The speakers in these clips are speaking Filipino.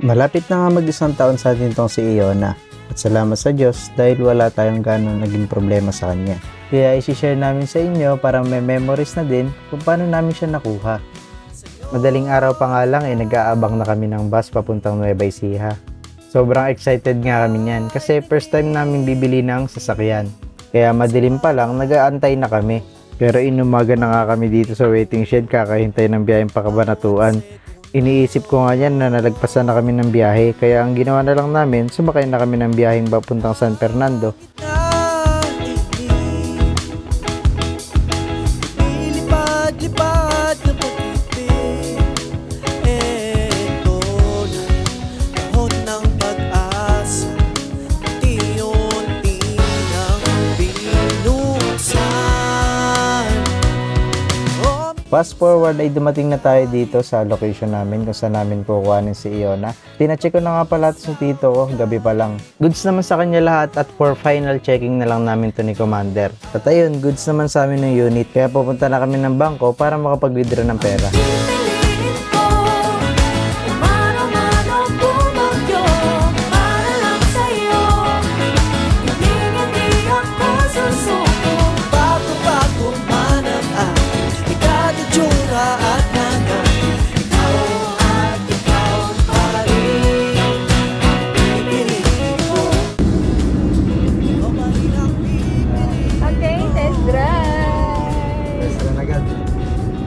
Malapit na nga mag-isang taon sa atin tong si Iona. At salamat sa Diyos dahil wala tayong ganong naging problema sa kanya. Kaya isi-share namin sa inyo para may memories na din kung paano namin siya nakuha. Madaling araw pa nga lang nag-aabang na kami ng bus papuntang Nueva Ecija. Sobrang excited nga kami niyan kasi first time namin bibili ng sasakyan. Kaya madilim pa lang nag-aantay na kami. Pero inumaga na nga kami dito sa waiting shed kakahintay ng biyaheng pa Cabanatuan. Iniisip ko nga yan na nalagpasan na kami ng biyahe kaya ang ginawa na lang namin sumakay na kami ng biyaheng papuntang San Fernando. Fast forward ay dumating na tayo dito sa location namin kung saan namin kukuhanin si Iona. Pinacheck ko na nga pala sa tito ko, gabi pa lang. Goods naman sa kanya lahat at for final checking na lang namin to ni Commander. At ayun, goods naman sa amin ng unit kaya pupunta na kami ng bangko para makapag-withdraw ng pera.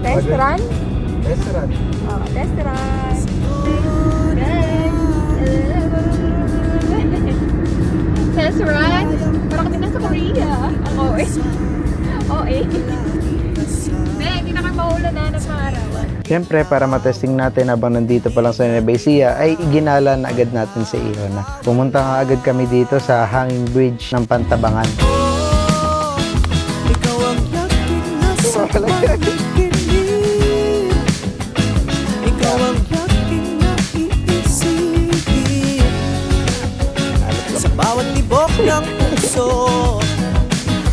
Test run? Test run. Oh, test run. Test run? Parang kami nasa Korea. Ang OA. OA. Hindi na kami maulanan ng mga arawan. Siyempre, para matesting natin habang nandito pa lang sa Nueva Ecija, ay iginala na agad natin si Iona. Pumunta nga agad kami dito sa hanging bridge ng Pantabangan. Ikaw ang yakin na sa pag-ibig. Ikaw ang yakin na iisipin. Sa bawat tibok ng puso,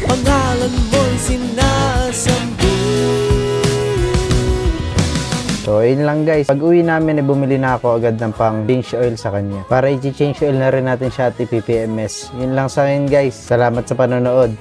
pangalan mo'y sinasambi. So, yun lang guys. Pag uwi namin, bumili na ako agad ng pang change oil sa kanya. Para i-change oil na rin natin siya at i-PPMS. Yun lang sa akin guys. Salamat sa panonood.